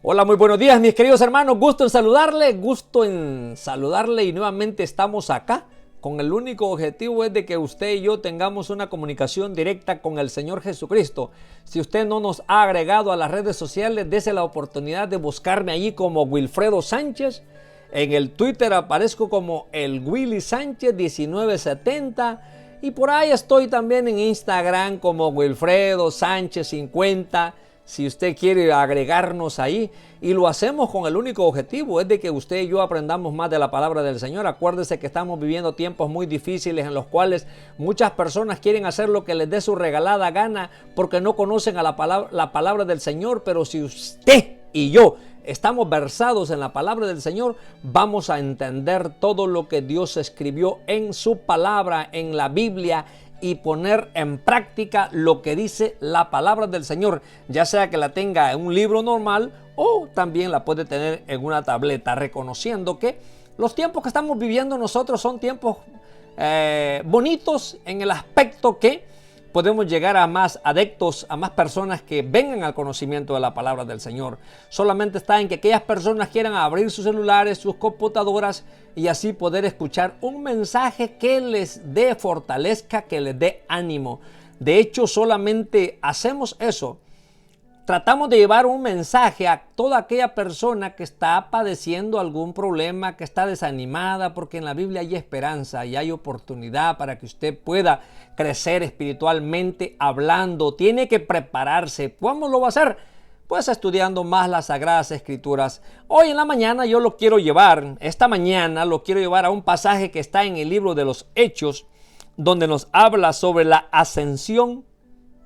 Hola, muy buenos días mis queridos hermanos, gusto en saludarle y nuevamente estamos acá con el único objetivo es de que usted y yo tengamos una comunicación directa con el Señor Jesucristo. Si usted no nos ha agregado a las redes sociales, dése la oportunidad de buscarme allí como Wilfredo Sánchez. En el Twitter aparezco como el Willy Sánchez 1970 y por ahí estoy también en Instagram como Wilfredo Sánchez 50. Si usted quiere agregarnos ahí, y lo hacemos con el único objetivo, es de que usted y yo aprendamos más de la palabra del Señor. Acuérdese que estamos viviendo tiempos muy difíciles en los cuales muchas personas quieren hacer lo que les dé su regalada gana porque no conocen a la palabra del Señor. Pero si usted y yo estamos versados en la palabra del Señor, vamos a entender todo lo que Dios escribió en su palabra, en la Biblia, y poner en práctica lo que dice la palabra del Señor, ya sea que la tenga en un libro normal o también la puede tener en una tableta, reconociendo que los tiempos que estamos viviendo nosotros son tiempos bonitos en el aspecto que podemos llegar a más adeptos, a más personas que vengan al conocimiento de la palabra del Señor. Solamente está en que aquellas personas quieran abrir sus celulares, sus computadoras y así poder escuchar un mensaje que les dé fortalezca, que les dé ánimo. De hecho, solamente hacemos eso. Tratamos de llevar un mensaje a toda aquella persona que está padeciendo algún problema, que está desanimada, porque en la Biblia hay esperanza y hay oportunidad para que usted pueda crecer espiritualmente hablando. Tiene que prepararse. ¿Cómo lo va a hacer? Pues estudiando más las Sagradas Escrituras. Hoy en la mañana esta mañana lo quiero llevar a un pasaje que está en el libro de los Hechos, donde nos habla sobre la ascensión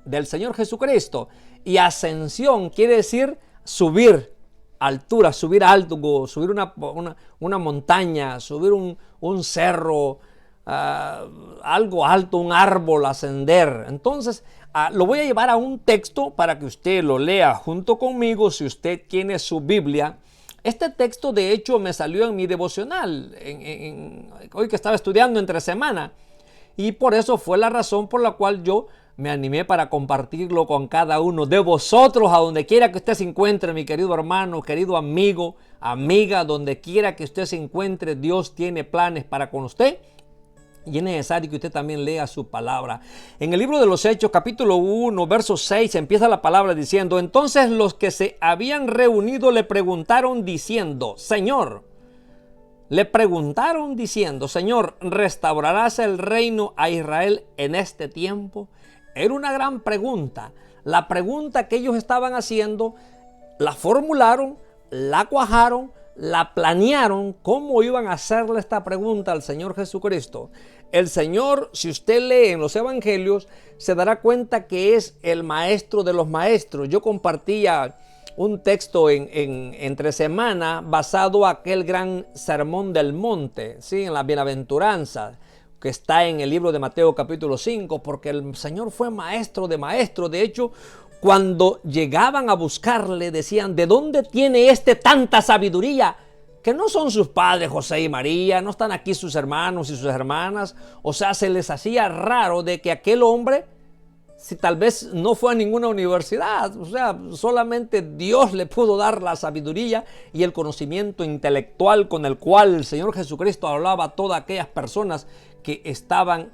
del Señor Jesucristo. Y ascensión quiere decir subir, altura, subir alto, subir una montaña, subir un cerro, algo alto, un árbol, ascender. Entonces, lo voy a llevar a un texto para que usted lo lea junto conmigo si usted tiene su Biblia. Este texto de hecho me salió en mi devocional, hoy que estaba estudiando entre semana. Y por eso fue la razón por la cual yo me animé para compartirlo con cada uno de vosotros, a donde quiera que usted se encuentre, mi querido hermano, querido amigo, amiga, donde quiera que usted se encuentre, Dios tiene planes para con usted. Y es necesario que usted también lea su palabra. En el libro de los Hechos, capítulo 1, verso 6, empieza la palabra diciendo: entonces los que se habían reunido le preguntaron diciendo, Señor, ¿restaurarás el reino a Israel en este tiempo? Era una gran pregunta. La pregunta que ellos estaban haciendo, la formularon, la cuajaron, la planearon, cómo iban a hacerle esta pregunta al Señor Jesucristo. El Señor, si usted lee en los evangelios, se dará cuenta que es el maestro de los maestros. Yo compartía un texto entre semana basado en aquel gran sermón del monte, ¿sí? En las bienaventuranzas, que está en el libro de Mateo capítulo 5, porque el Señor fue maestro de maestros. De hecho, cuando llegaban a buscarle, decían, ¿de dónde tiene tanta sabiduría? Que no son sus padres José y María, no están aquí sus hermanos y sus hermanas. O sea, se les hacía raro de que aquel hombre, si tal vez no fue a ninguna universidad, o sea, solamente Dios le pudo dar la sabiduría y el conocimiento intelectual con el cual el Señor Jesucristo hablaba a todas aquellas personas que estaban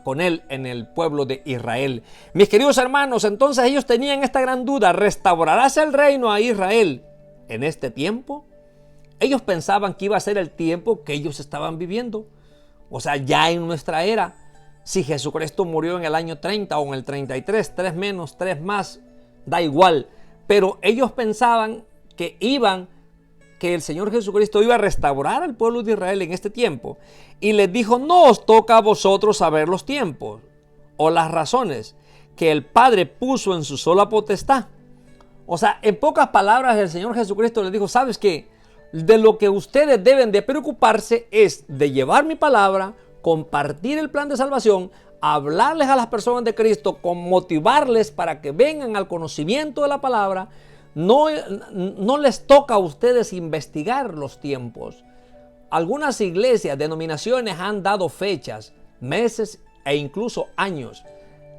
con él en el pueblo de Israel. Mis queridos hermanos, entonces ellos tenían esta gran duda: ¿restaurarás el reino a Israel en este tiempo? Ellos pensaban que iba a ser el tiempo que ellos estaban viviendo, o sea, ya en nuestra era. Si Jesucristo murió en el año 30 o en el 33, 3 menos, 3 más, da igual. Pero ellos pensaban que el Señor Jesucristo iba a restaurar al pueblo de Israel en este tiempo. Y les dijo, no os toca a vosotros saber los tiempos o las razones que el Padre puso en su sola potestad. O sea, en pocas palabras el Señor Jesucristo les dijo, ¿sabes qué? De lo que ustedes deben de preocuparse es de llevar mi palabra, compartir el plan de salvación, hablarles a las personas de Cristo, motivarles para que vengan al conocimiento de la palabra. No les toca a ustedes investigar los tiempos. Algunas iglesias, denominaciones han dado fechas, meses e incluso años,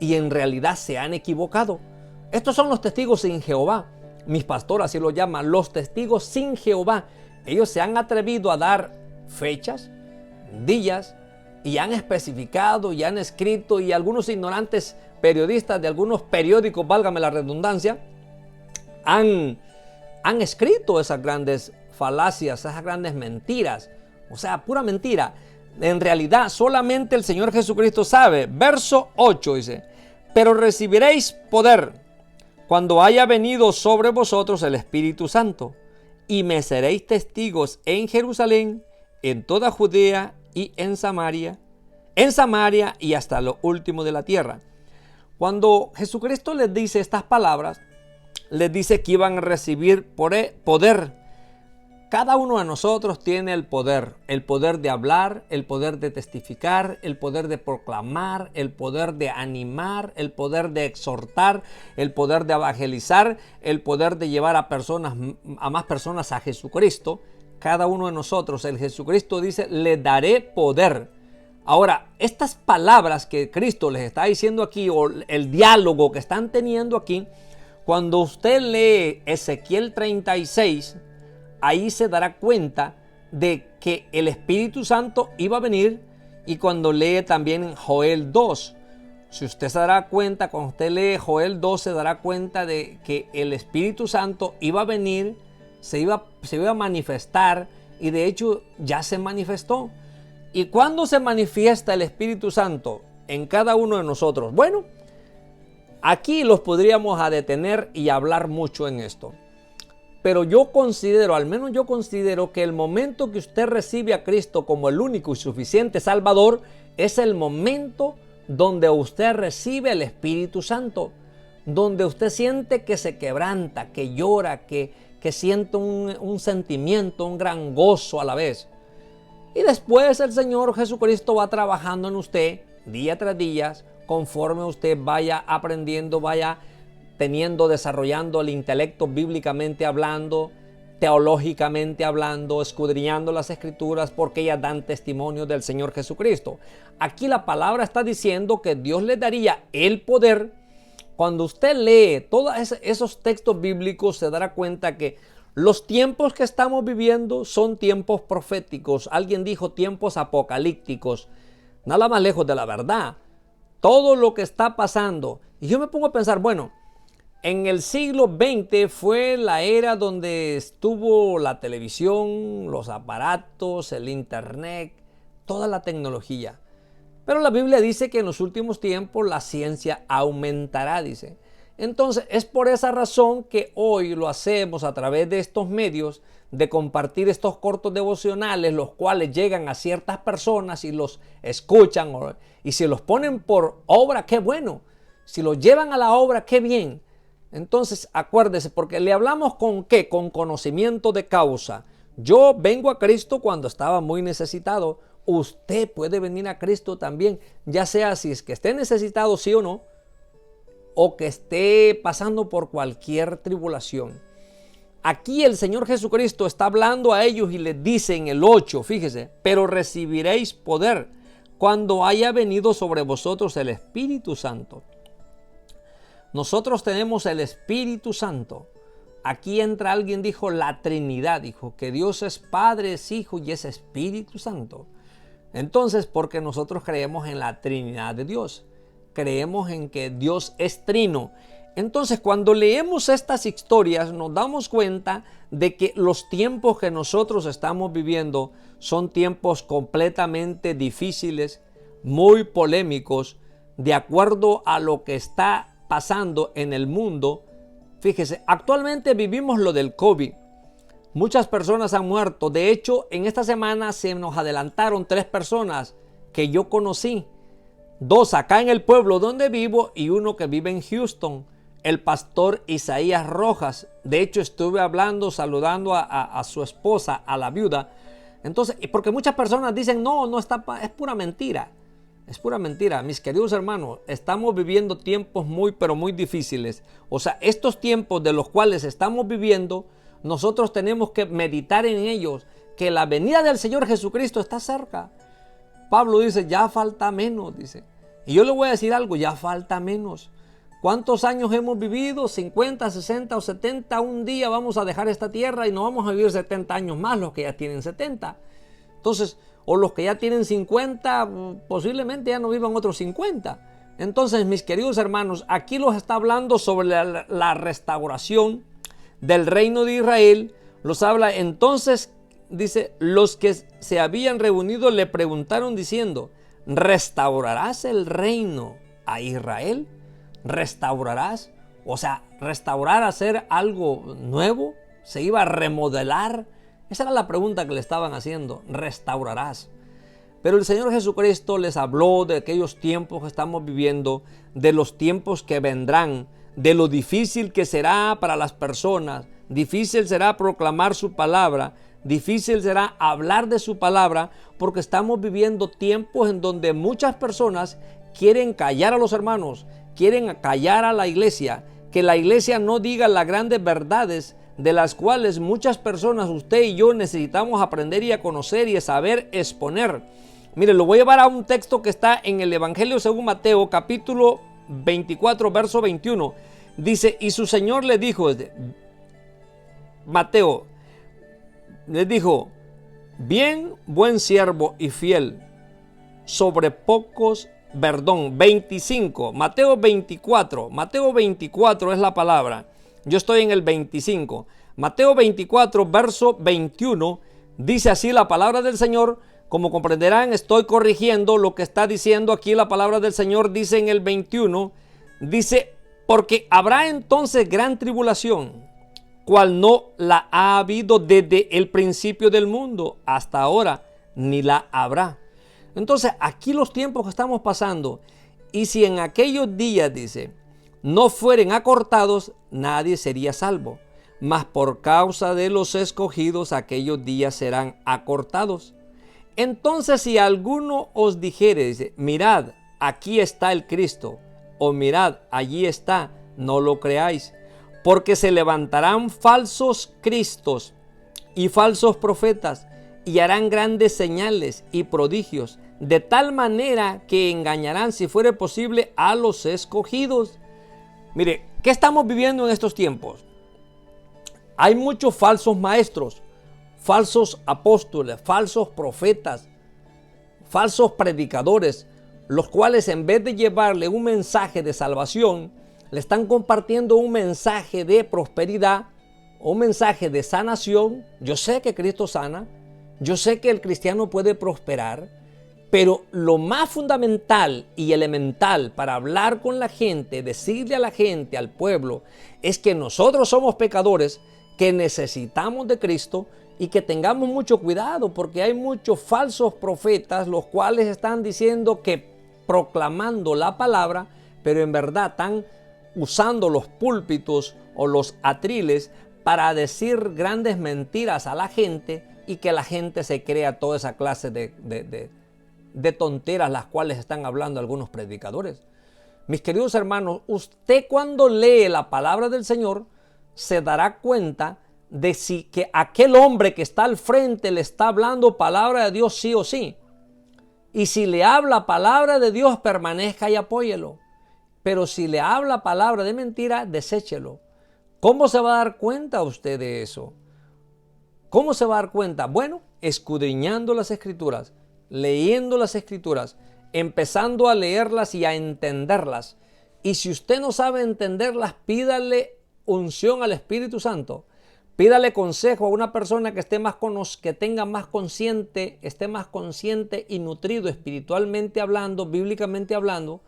y en realidad se han equivocado. Estos son los testigos en Jehová. mis pastores así lo llaman, los testigos sin Jehová. Ellos se han atrevido a dar fechas, días, y han especificado y han escrito, y algunos ignorantes periodistas de algunos periódicos, válgame la redundancia, han escrito esas grandes falacias, esas grandes mentiras. O sea, pura mentira. En realidad, solamente el Señor Jesucristo sabe. Verso 8 dice: pero recibiréis poder cuando haya venido sobre vosotros el Espíritu Santo, y me seréis testigos en Jerusalén, en toda Judea y en Samaria y hasta lo último de la tierra. Cuando Jesucristo les dice estas palabras, les dice que iban a recibir poder. Cada uno de nosotros tiene el poder de hablar, el poder de testificar, el poder de proclamar, el poder de animar, el poder de exhortar, el poder de evangelizar, el poder de llevar a más personas a Jesucristo. Cada uno de nosotros, el Jesucristo dice, le daré poder. Ahora, estas palabras que Cristo les está diciendo aquí, o el diálogo que están teniendo aquí, cuando usted lee Ezequiel 36, ahí se dará cuenta de que el Espíritu Santo iba a venir. Y cuando lee también en Joel 2, si usted se dará cuenta, cuando usted lee Joel 2, se dará cuenta de que el Espíritu Santo iba a venir, se iba a manifestar, y de hecho ya se manifestó. ¿Y cuándo se manifiesta el Espíritu Santo en cada uno de nosotros? Bueno, aquí los podríamos detener y hablar mucho en esto. Pero yo considero, al menos yo considero, que el momento que usted recibe a Cristo como el único y suficiente Salvador es el momento donde usted recibe el Espíritu Santo, donde usted siente que se quebranta, que llora, que siente un sentimiento, un gran gozo a la vez. Y después el Señor Jesucristo va trabajando en usted día tras día, conforme usted vaya aprendiendo, vaya desarrollando el intelecto bíblicamente hablando, teológicamente hablando, escudriñando las Escrituras, porque ellas dan testimonio del Señor Jesucristo. Aquí la palabra está diciendo que Dios le daría el poder. Cuando usted lee todos esos textos bíblicos, se dará cuenta que los tiempos que estamos viviendo son tiempos proféticos. Alguien dijo tiempos apocalípticos. Nada más lejos de la verdad. Todo lo que está pasando. Y yo me pongo a pensar, bueno, en el siglo XX fue la era donde estuvo la televisión, los aparatos, el internet, toda la tecnología. Pero la Biblia dice que en los últimos tiempos la ciencia aumentará, dice. Entonces es por esa razón que hoy lo hacemos a través de estos medios, de compartir estos cortos devocionales, los cuales llegan a ciertas personas y los escuchan, y si los ponen por obra, qué bueno. Si los llevan a la obra, qué bien. Entonces acuérdese, porque le hablamos con ¿qué? Con conocimiento de causa. Yo vengo a Cristo cuando estaba muy necesitado. Usted puede venir a Cristo también, ya sea si es que esté necesitado, sí o no, o que esté pasando por cualquier tribulación. Aquí el Señor Jesucristo está hablando a ellos y les dice en el 8, fíjese, pero recibiréis poder cuando haya venido sobre vosotros el Espíritu Santo. Nosotros tenemos el Espíritu Santo. Aquí entra alguien, dijo la Trinidad, dijo que Dios es Padre, es Hijo y es Espíritu Santo. Entonces, porque nosotros creemos en la Trinidad de Dios, creemos en que Dios es trino. Entonces, cuando leemos estas historias, nos damos cuenta de que los tiempos que nosotros estamos viviendo son tiempos completamente difíciles, muy polémicos, de acuerdo a lo que está pasando en el mundo. Fíjese, actualmente vivimos lo del COVID. Muchas personas han muerto. De hecho, en esta semana se nos adelantaron 3 personas que yo conocí. 2 acá en el pueblo donde vivo y 1 que vive en Houston. El pastor Isaías Rojas. De hecho, estuve saludando a su esposa, a la viuda. Entonces, porque muchas personas dicen, no está, es pura mentira. Es pura mentira, mis queridos hermanos. Estamos viviendo tiempos muy, pero muy difíciles. O sea, estos tiempos de los cuales estamos viviendo, nosotros tenemos que meditar en ellos, que la venida del Señor Jesucristo está cerca. Pablo dice, ya falta menos, dice. Y yo le voy a decir algo, ya falta menos. ¿Cuántos años hemos vivido? 50, 60 o 70. Un día vamos a dejar esta tierra y no vamos a vivir 70 años más los que ya tienen 70. Entonces, o los que ya tienen 50, posiblemente ya no vivan otros 50. Entonces, mis queridos hermanos, aquí los está hablando sobre la restauración del reino de Israel. Los habla entonces, dice, los que se habían reunido le preguntaron diciendo, ¿restaurarás el reino a Israel? ¿Restaurarás? O sea, restaurar, hacer algo nuevo, se iba a remodelar. Esa era la pregunta que le estaban haciendo, ¿restaurarás? Pero el Señor Jesucristo les habló de aquellos tiempos que estamos viviendo, de los tiempos que vendrán, de lo difícil que será para las personas, difícil será proclamar su palabra, difícil será hablar de su palabra, porque estamos viviendo tiempos en donde muchas personas quieren callar a los hermanos, quieren callar a la iglesia, que la iglesia no diga las grandes verdades de las cuales muchas personas, usted y yo, necesitamos aprender y a conocer y a saber exponer. Mire, lo voy a llevar a un texto que está en el Evangelio según Mateo, capítulo 24, verso 21. Dice, y su Señor le dijo, Mateo, les dijo, bien, buen siervo y fiel, sobre pocos, perdón, 25, Mateo 24 es la palabra, yo estoy en el 25, Mateo 24, verso 21, dice así la palabra del Señor. Como comprenderán, estoy corrigiendo lo que está diciendo aquí la palabra del Señor, dice en el 21, dice, porque habrá entonces gran tribulación, cual no la ha habido desde el principio del mundo hasta ahora, ni la habrá. Entonces, aquí los tiempos que estamos pasando, y si en aquellos días, dice, no fueren acortados, nadie sería salvo, mas por causa de los escogidos, aquellos días serán acortados. Entonces, si alguno os dijere, dice, mirad, aquí está el Cristo, o mirad, allí está, no lo creáis, porque se levantarán falsos cristos y falsos profetas, y harán grandes señales y prodigios, de tal manera que engañarán, si fuere posible, a los escogidos. Mire, ¿qué estamos viviendo en estos tiempos? Hay muchos falsos maestros, falsos apóstoles, falsos profetas, falsos predicadores, los cuales en vez de llevarle un mensaje de salvación, le están compartiendo un mensaje de prosperidad, un mensaje de sanación. Yo sé que Cristo sana, yo sé que el cristiano puede prosperar, pero lo más fundamental y elemental para hablar con la gente, decirle a la gente, al pueblo, es que nosotros somos pecadores, que necesitamos de Cristo y que tengamos mucho cuidado, porque hay muchos falsos profetas los cuales están diciendo que proclamando la palabra, pero en verdad están usando los púlpitos o los atriles para decir grandes mentiras a la gente y que la gente se crea toda esa clase de tonteras las cuales están hablando algunos predicadores. Mis queridos hermanos, usted cuando lee la palabra del Señor se dará cuenta de si que aquel hombre que está al frente le está hablando palabra de Dios sí o sí. Y si le habla palabra de Dios, permanezca y apóyelo. Pero si le habla palabra de mentira, deséchelo. ¿Cómo se va a dar cuenta usted de eso? ¿Cómo se va a dar cuenta? Bueno, escudriñando las Escrituras, leyendo las Escrituras, empezando a leerlas y a entenderlas. Y si usted no sabe entenderlas, pídale unción al Espíritu Santo. Pídale consejo a una persona que esté que tenga más consciente, esté más consciente y nutrido espiritualmente hablando, bíblicamente hablando,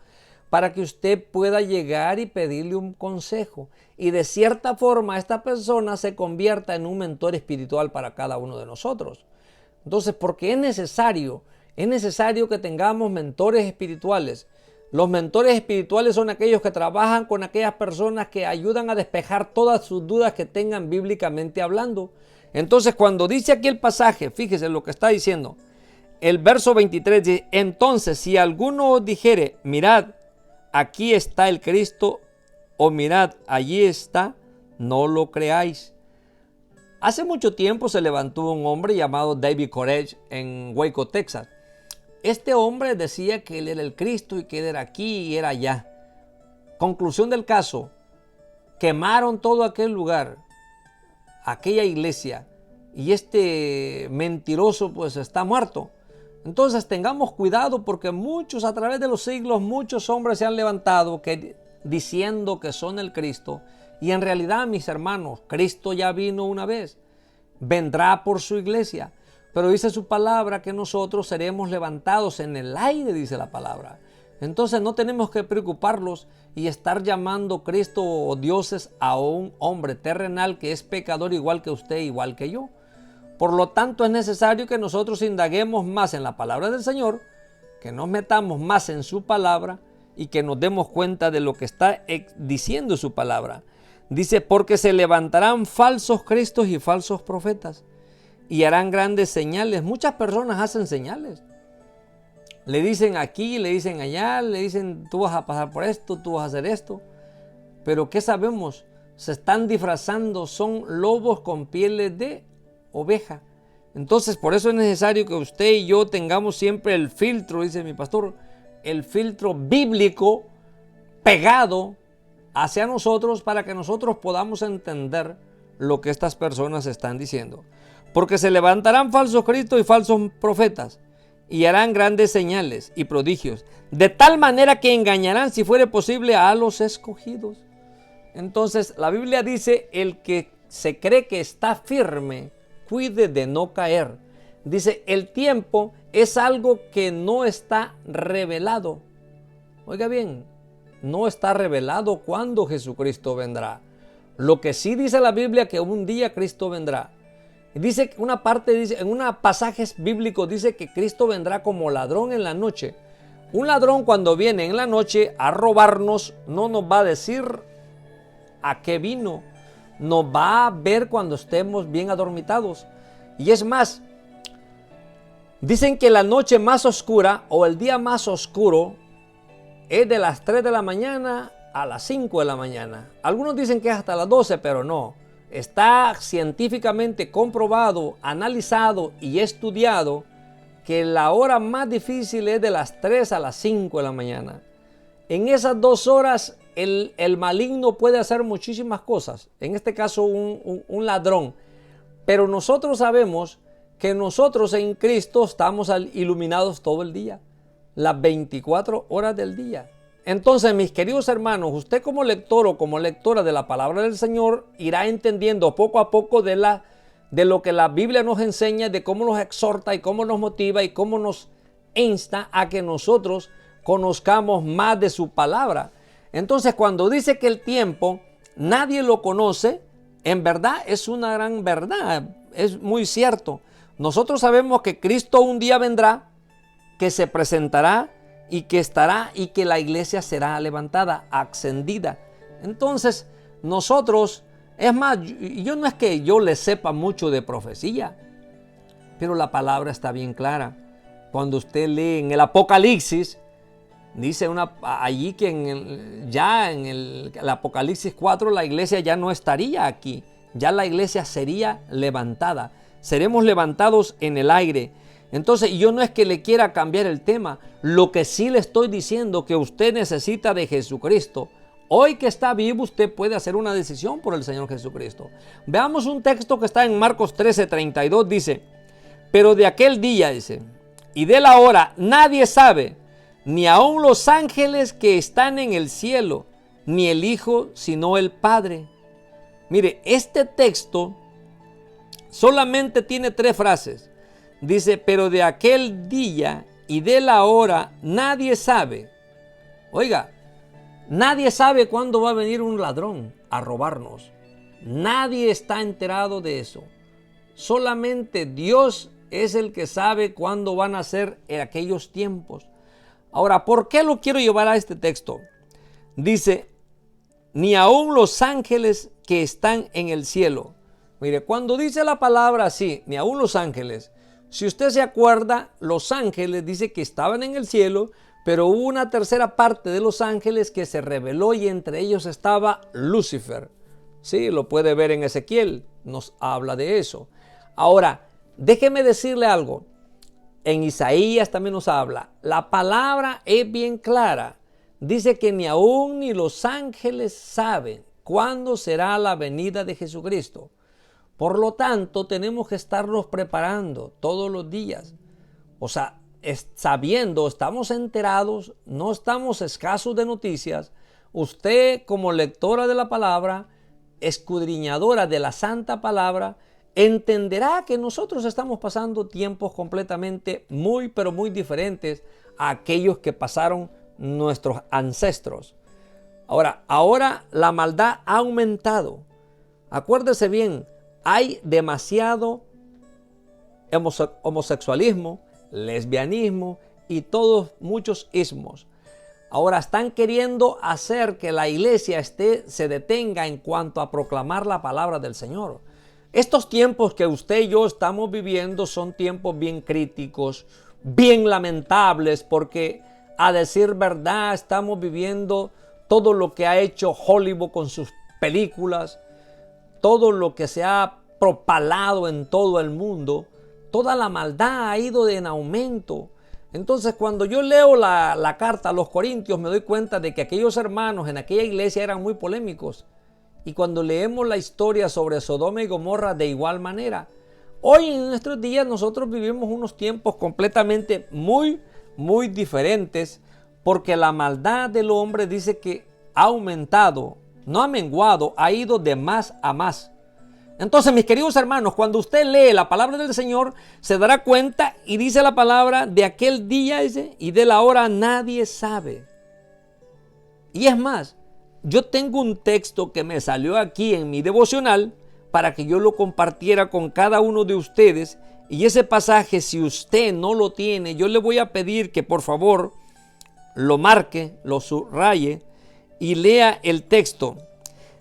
para que usted pueda llegar y pedirle un consejo. Y de cierta forma esta persona se convierta en un mentor espiritual para cada uno de nosotros. Entonces, porque es necesario que tengamos mentores espirituales. Los mentores espirituales son aquellos que trabajan con aquellas personas que ayudan a despejar todas sus dudas que tengan bíblicamente hablando. Entonces, cuando dice aquí el pasaje, fíjese lo que está diciendo. El verso 23 dice, entonces, si alguno os dijere, mirad, aquí está el Cristo, o mirad, allí está, no lo creáis. Hace mucho tiempo se levantó un hombre llamado David Koresh en Waco, Texas. Este hombre decía que él era el Cristo y que él era aquí y era allá. Conclusión del caso, quemaron todo aquel lugar, aquella iglesia, y este mentiroso pues está muerto. Entonces tengamos cuidado, porque muchos a través de los siglos, muchos hombres se han levantado diciendo que son el Cristo, y en realidad, mis hermanos, Cristo ya vino una vez, vendrá por su iglesia, pero dice su palabra que nosotros seremos levantados en el aire, dice la palabra. Entonces no tenemos que preocuparlos y estar llamando Cristo o dioses a un hombre terrenal que es pecador igual que usted, igual que yo. Por lo tanto, es necesario que nosotros indaguemos más en la palabra del Señor, que nos metamos más en su palabra y que nos demos cuenta de lo que está diciendo su palabra. Dice, porque se levantarán falsos cristos y falsos profetas y harán grandes señales. Muchas personas hacen señales. Le dicen aquí, le dicen allá, le dicen tú vas a pasar por esto, tú vas a hacer esto. Pero ¿qué sabemos? Se están disfrazando, son lobos con pieles de oveja. Entonces por eso es necesario que usted y yo tengamos siempre el filtro, dice mi pastor, el filtro bíblico pegado hacia nosotros para que nosotros podamos entender lo que estas personas están diciendo. Porque se levantarán falsos cristos y falsos profetas y harán grandes señales y prodigios, de tal manera que engañarán, si fuere posible, a los escogidos. Entonces la Biblia dice, el que se cree que está firme, cuide de no caer. Dice, el tiempo es algo que no está revelado. Oiga bien, no está revelado cuándo Jesucristo vendrá. Lo que sí dice la Biblia, que un día Cristo vendrá. Dice una parte, dice, en unos pasajes bíblicos dice que Cristo vendrá como ladrón en la noche. Un ladrón cuando viene en la noche a robarnos no nos va a decir a qué vino. Nos va a ver cuando estemos bien adormitados. Y es más, dicen que la noche más oscura o el día más oscuro es de las 3 de la mañana a las 5 de la mañana. Algunos dicen que es hasta las 12, pero no. Está científicamente comprobado, analizado y estudiado que la hora más difícil es de las 3 a las 5 de la mañana. En esas 2 horas el maligno puede hacer muchísimas cosas. En este caso un ladrón. Pero nosotros sabemos que nosotros en Cristo estamos iluminados todo el día. Las 24 horas del día. Entonces, mis queridos hermanos, usted como lector o como lectora de la palabra del Señor irá entendiendo poco a poco de lo que la Biblia nos enseña, de cómo nos exhorta y cómo nos motiva y cómo nos insta a que nosotros conozcamos más de su palabra. Entonces, cuando dice que el tiempo nadie lo conoce, en verdad es una gran verdad, es muy cierto. Nosotros sabemos que Cristo un día vendrá, que se presentará y que estará y que la iglesia será levantada, ascendida. Entonces nosotros, es más, yo no es que yo le sepa mucho de profecía, pero la palabra está bien clara. Cuando usted lee en el Apocalipsis, dice allí que en el Apocalipsis 4 la iglesia ya no estaría aquí, ya la iglesia sería levantada, seremos levantados en el aire. Entonces yo no es que le quiera cambiar el tema, lo que sí le estoy diciendo que usted necesita de Jesucristo. Hoy que está vivo usted puede hacer una decisión por el Señor Jesucristo. Veamos un texto que está en Marcos 13:32, dice, pero de aquel día, dice, y de la hora nadie sabe, ni aun los ángeles que están en el cielo, ni el Hijo, sino el Padre. Mire, este texto solamente tiene 3 frases. Dice, pero de aquel día y de la hora nadie sabe. Oiga, nadie sabe cuándo va a venir un ladrón a robarnos. Nadie está enterado de eso. Solamente Dios es el que sabe cuándo van a ser aquellos tiempos. Ahora, ¿por qué lo quiero llevar a este texto? Dice, ni aun los ángeles que están en el cielo. Mire, cuando dice la palabra así, ni aun los ángeles, si usted se acuerda, los ángeles dice que estaban en el cielo, pero hubo una tercera parte de los ángeles que se rebeló y entre ellos estaba Lucifer. Sí, lo puede ver en Ezequiel, nos habla de eso. Ahora, déjeme decirle algo. En Isaías también nos habla. La palabra es bien clara. dice que ni aún ni los ángeles saben cuándo será la venida de Jesucristo. Por lo tanto, tenemos que estarnos preparando todos los días. O sea, sabiendo, estamos enterados, no estamos escasos de noticias. Usted, como lectora de la palabra, escudriñadora de la santa palabra, entenderá que nosotros estamos pasando tiempos completamente pero muy diferentes a aquellos que pasaron nuestros ancestros. Ahora la maldad ha aumentado. Acuérdese bien, hay demasiado homosexualismo, lesbianismo y muchos ismos. Ahora están queriendo hacer que la iglesia se detenga en cuanto a proclamar la palabra del Señor. Estos tiempos que usted y yo estamos viviendo son tiempos bien críticos, bien lamentables, porque a decir verdad estamos viviendo todo lo que ha hecho Hollywood con sus películas, todo lo que se ha propalado en todo el mundo, toda la maldad ha ido en aumento. Entonces, cuando yo leo la carta a los Corintios, me doy cuenta de que aquellos hermanos en aquella iglesia eran muy polémicos. Y cuando leemos la historia sobre Sodoma y Gomorra, de igual manera. Hoy en nuestros días nosotros vivimos unos tiempos completamente muy diferentes, porque la maldad del hombre dice que ha aumentado, no ha menguado, ha ido de más a más. Entonces, mis queridos hermanos, cuando usted lee la palabra del Señor, se dará cuenta y dice la palabra de aquel día y de la hora nadie sabe. Y es más, yo tengo un texto que me salió aquí en mi devocional para que yo lo compartiera con cada uno de ustedes. Y ese pasaje, si usted no lo tiene, yo le voy a pedir que por favor lo marque, lo subraye y lea el texto.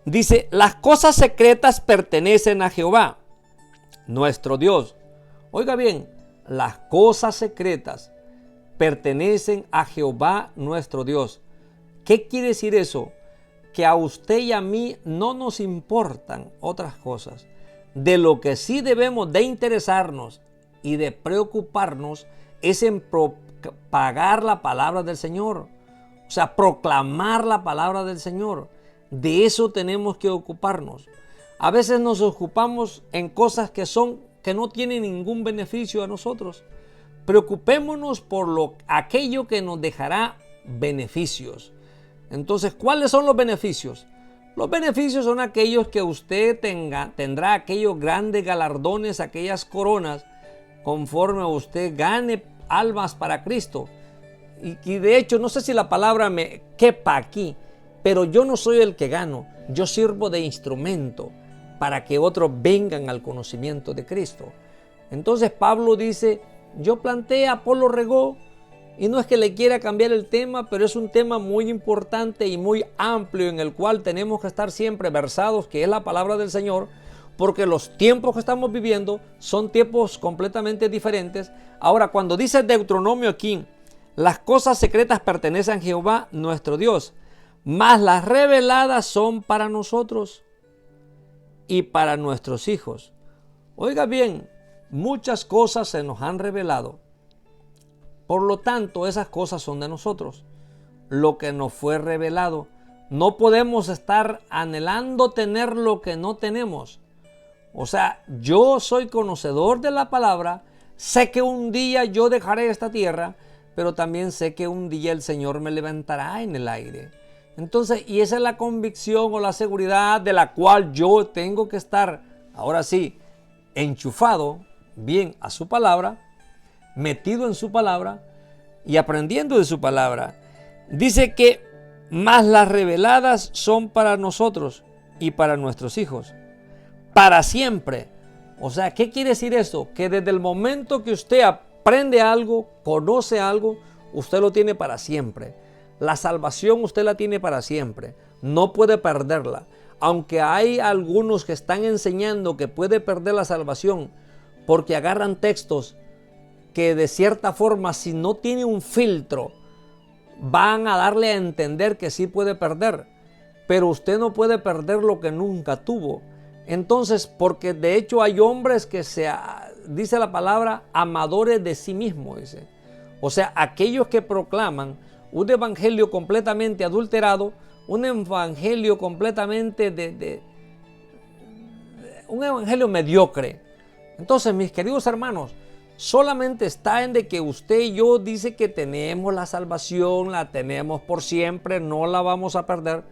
Dice, las cosas secretas pertenecen a Jehová, nuestro Dios. Oiga bien, las cosas secretas pertenecen a Jehová, nuestro Dios. ¿Qué quiere decir eso? Que a usted y a mí no nos importan otras cosas. De lo que sí debemos de interesarnos y de preocuparnos es en propagar la palabra del Señor. O sea, proclamar la palabra del Señor. De eso tenemos que ocuparnos. A veces nos ocupamos en cosas que no tienen ningún beneficio a nosotros. Preocupémonos por aquello que nos dejará beneficios. Entonces, ¿cuáles son los beneficios? Los beneficios son aquellos que usted tendrá aquellos grandes galardones, aquellas coronas, conforme usted gane almas para Cristo. Y de hecho, no sé si la palabra me quepa aquí, pero yo no soy el que gano, yo sirvo de instrumento para que otros vengan al conocimiento de Cristo. Entonces Pablo dice, yo planté, Apolo regó, y no es que le quiera cambiar el tema, pero es un tema muy importante y muy amplio en el cual tenemos que estar siempre versados, que es la palabra del Señor, porque los tiempos que estamos viviendo son tiempos completamente diferentes. Ahora, cuando dice Deuteronomio aquí, las cosas secretas pertenecen a Jehová, nuestro Dios, mas las reveladas son para nosotros y para nuestros hijos. Oiga bien, muchas cosas se nos han revelado. Por lo tanto, esas cosas son de nosotros. Lo que nos fue revelado. No podemos estar anhelando tener lo que no tenemos. O sea, yo soy conocedor de la palabra. Sé que un día yo dejaré esta tierra, pero también sé que un día el Señor me levantará en el aire. Entonces, y esa es la convicción o la seguridad de la cual yo tengo que estar, ahora sí, enchufado bien a su palabra, metido en su palabra y aprendiendo de su palabra. Dice que más las reveladas son para nosotros y para nuestros hijos, para siempre. O sea, ¿qué quiere decir eso? Que desde el momento que usted aprende algo, conoce algo, usted lo tiene para siempre. La salvación usted la tiene para siempre, no puede perderla. Aunque hay algunos que están enseñando que puede perder la salvación porque agarran textos que de cierta forma, si no tiene un filtro, van a darle a entender que sí puede perder. Pero usted no puede perder lo que nunca tuvo. Entonces, porque de hecho hay hombres que dice la palabra, amadores de sí mismos, dice. O sea, aquellos que proclaman, un evangelio completamente adulterado, un evangelio completamente un evangelio mediocre. Entonces, mis queridos hermanos, solamente está en de que usted y yo dice que tenemos la salvación, la tenemos por siempre, no la vamos a perder,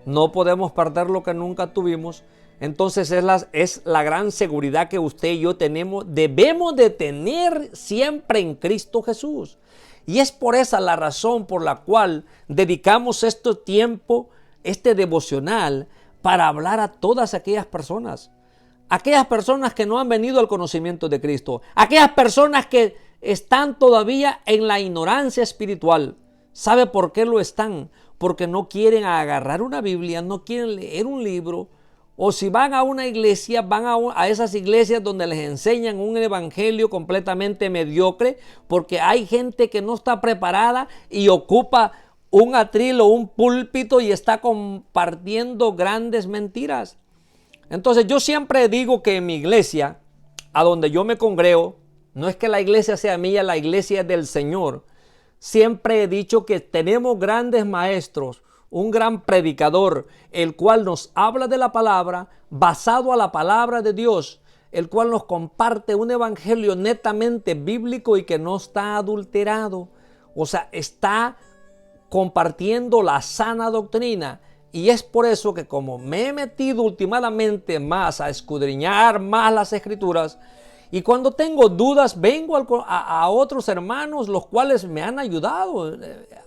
no podemos perder lo que nunca tuvimos. Entonces es la gran seguridad que usted y yo debemos de tener siempre en Cristo Jesús. Y es por esa la razón por la cual dedicamos este tiempo, este devocional, para hablar a todas aquellas personas que no han venido al conocimiento de Cristo, aquellas personas que están todavía en la ignorancia espiritual. ¿Sabe por qué lo están? Porque no quieren agarrar una Biblia, no quieren leer un libro, o si van a una iglesia, van a esas iglesias donde les enseñan un evangelio completamente mediocre, porque hay gente que no está preparada y ocupa un atril o un púlpito y está compartiendo grandes mentiras. Entonces yo siempre digo que en mi iglesia, a donde yo me congrego, no es que la iglesia sea mía, la iglesia es del Señor. Siempre he dicho que tenemos grandes maestros, un gran predicador, el cual nos habla de la palabra, basado a la palabra de Dios, el cual nos comparte un evangelio netamente bíblico y que no está adulterado. O sea, está compartiendo la sana doctrina. Y es por eso que como me he metido últimamente más a escudriñar más las escrituras, y cuando tengo dudas vengo a otros hermanos, los cuales me han ayudado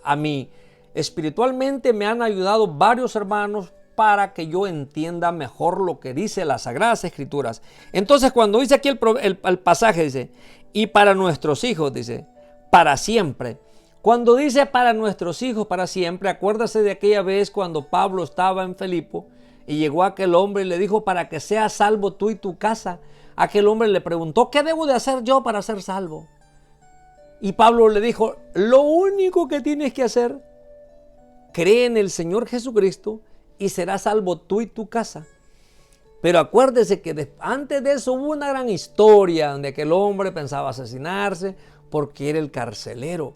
a mí. Espiritualmente me han ayudado varios hermanos para que yo entienda mejor lo que dice las Sagradas Escrituras. Entonces cuando dice aquí el pasaje, dice, y para nuestros hijos, dice, para siempre. Cuando dice para nuestros hijos para siempre, acuérdase de aquella vez cuando Pablo estaba en Filipo y llegó aquel hombre y le dijo, para que seas salvo tú y tu casa. Aquel hombre le preguntó, ¿qué debo de hacer yo para ser salvo? Y Pablo le dijo, lo único que tienes que hacer, cree en el Señor Jesucristo y serás salvo tú y tu casa. Pero acuérdese que antes de eso hubo una gran historia donde aquel hombre pensaba asesinarse porque era el carcelero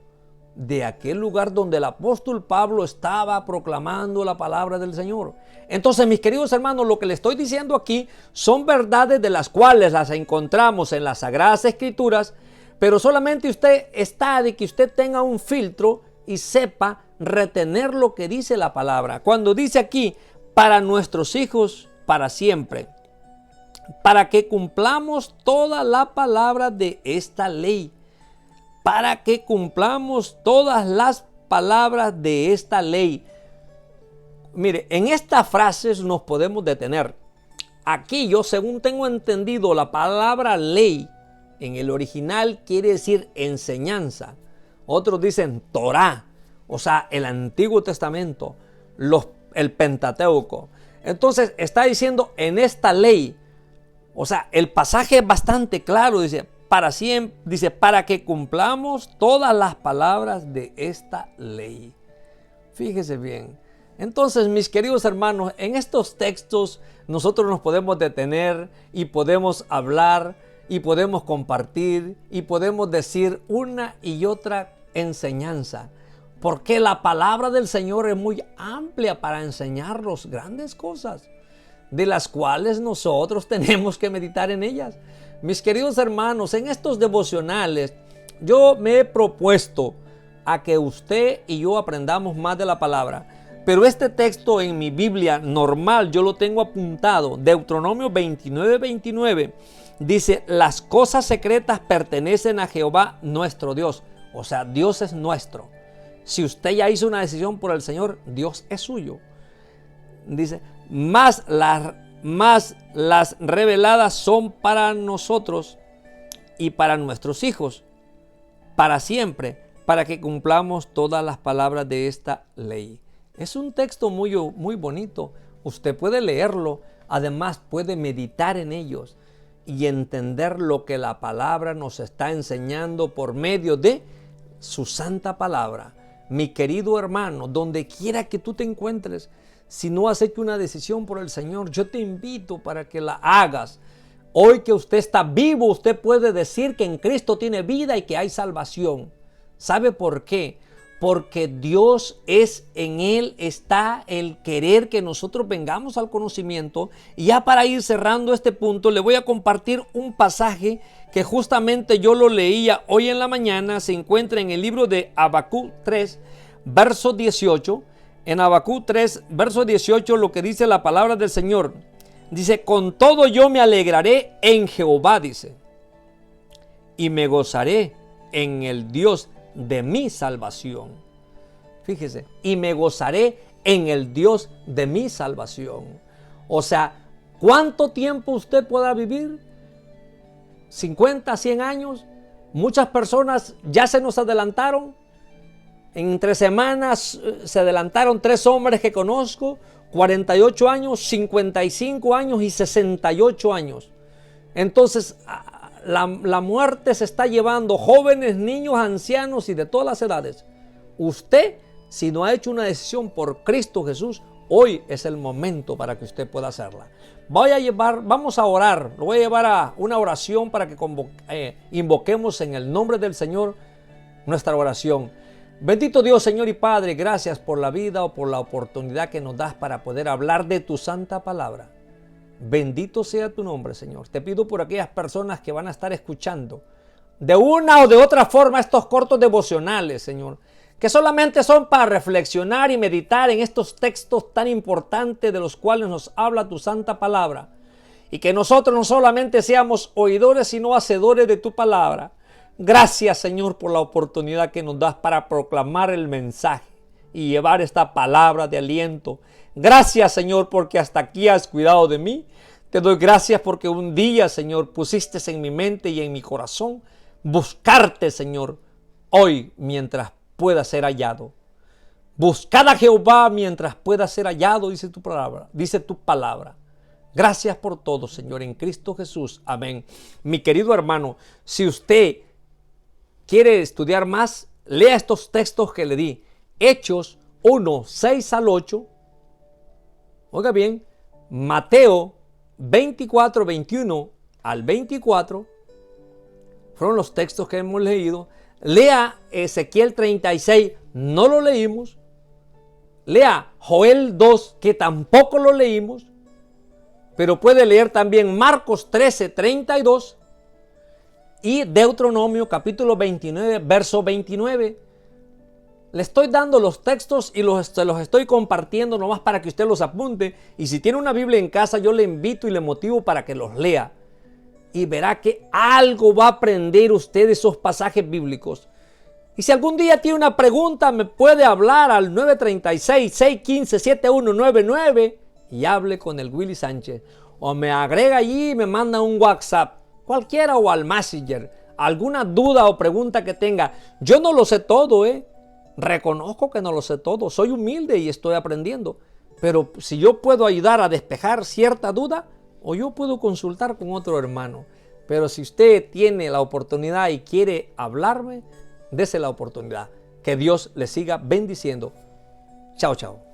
de aquel lugar donde el apóstol Pablo estaba proclamando la palabra del Señor. Entonces, mis queridos hermanos, lo que le estoy diciendo aquí son verdades de las cuales las encontramos en las Sagradas Escrituras, pero solamente usted está de que usted tenga un filtro y sepa retener lo que dice la palabra. Cuando dice aquí, para nuestros hijos para siempre, para que cumplamos toda la palabra de esta ley, para que cumplamos todas las palabras de esta ley. Mire, en estas frases nos podemos detener. Aquí yo, según tengo entendido, la palabra ley en el original quiere decir enseñanza. Otros dicen Torá, o sea, el Antiguo Testamento, el Pentateuco. Entonces está diciendo en esta ley, o sea, el pasaje es bastante claro, dice, para siempre, dice, para que cumplamos todas las palabras de esta ley. Fíjese bien. Entonces, mis queridos hermanos, en estos textos nosotros nos podemos detener y podemos hablar y podemos compartir y podemos decir una y otra enseñanza. Porque la palabra del Señor es muy amplia para enseñarnos grandes cosas, de las cuales nosotros tenemos que meditar en ellas. Mis queridos hermanos, en estos devocionales yo me he propuesto a que usted y yo aprendamos más de la palabra. Pero este texto en mi Biblia normal yo lo tengo apuntado. Deuteronomio 29:29 dice, las cosas secretas pertenecen a Jehová nuestro Dios. O sea, Dios es nuestro. Si usted ya hizo una decisión por el Señor, Dios es suyo. Dice, más las reveladas son para nosotros y para nuestros hijos, para siempre, para que cumplamos todas las palabras de esta ley. Es un texto muy bonito. Usted puede leerlo, además puede meditar en ellos y entender lo que la palabra nos está enseñando por medio de su santa palabra. Mi querido hermano, donde quiera que tú te encuentres, si no has hecho una decisión por el Señor, yo te invito para que la hagas. Hoy que usted está vivo, usted puede decir que en Cristo tiene vida y que hay salvación. ¿Sabe por qué? porque Dios es, en Él está el querer que nosotros vengamos al conocimiento. Y ya para ir cerrando este punto, le voy a compartir un pasaje que justamente yo lo leía hoy en la mañana. Se encuentra en el libro de Habacuc 3, verso 18. En Habacuc 3, verso 18, lo que dice la palabra del Señor. Dice: con todo yo me alegraré en Jehová, dice, y me gozaré en el Dios de mi salvación. Fíjese, y me gozaré en el Dios de mi salvación. O sea, ¿cuánto tiempo usted pueda vivir? 50, 100 años. Muchas personas ya se nos adelantaron. Entre semanas se adelantaron 3 hombres que conozco, 48 años, 55 años y 68 años. Entonces, la muerte se está llevando jóvenes, niños, ancianos y de todas las edades. Usted, si no ha hecho una decisión por Cristo Jesús, hoy es el momento para que usted pueda hacerla. Vamos a orar. Lo voy a llevar a una oración para que invoquemos en el nombre del Señor nuestra oración. Bendito Dios, Señor y Padre, gracias por la vida o por la oportunidad que nos das para poder hablar de tu santa palabra. Bendito sea tu nombre, Señor. Te pido por aquellas personas que van a estar escuchando de una o de otra forma estos cortos devocionales, Señor, que solamente son para reflexionar y meditar en estos textos tan importantes de los cuales nos habla tu santa palabra, y que nosotros no solamente seamos oidores, sino hacedores de tu palabra. Gracias, Señor, por la oportunidad que nos das para proclamar el mensaje y llevar esta palabra de aliento. Gracias, Señor, porque hasta aquí has cuidado de mí. Te doy gracias porque un día, Señor, pusiste en mi mente y en mi corazón buscarte, Señor, hoy mientras pueda ser hallado. Buscad a Jehová mientras pueda ser hallado, dice tu palabra. Gracias por todo, Señor, en Cristo Jesús. Amén. Mi querido hermano, si usted quiere estudiar más, lea estos textos que le di. Hechos 1, 6 al 8. Oiga bien, Mateo 24, 21 al 24. Fueron los textos que hemos leído. Lea Ezequiel 36, no lo leímos. Lea Joel 2, que tampoco lo leímos. Pero puede leer también Marcos 13, 32 y Deuteronomio capítulo 29, verso 29. Le estoy dando los textos y se los estoy compartiendo nomás para que usted los apunte. Y si tiene una Biblia en casa, yo le invito y le motivo para que los lea. Y verá que algo va a aprender usted de esos pasajes bíblicos. Y si algún día tiene una pregunta, me puede hablar al 936-615-7199 y hable con el Willy Sánchez. O me agrega allí y me manda un WhatsApp, cualquiera, o al Messenger. Alguna duda o pregunta que tenga. Yo no lo sé todo, Reconozco que no lo sé todo. Soy humilde y estoy aprendiendo. Pero si yo puedo ayudar a despejar cierta duda, o yo puedo consultar con otro hermano. Pero si usted tiene la oportunidad y quiere hablarme, dese la oportunidad. Que Dios le siga bendiciendo. Chao, chao.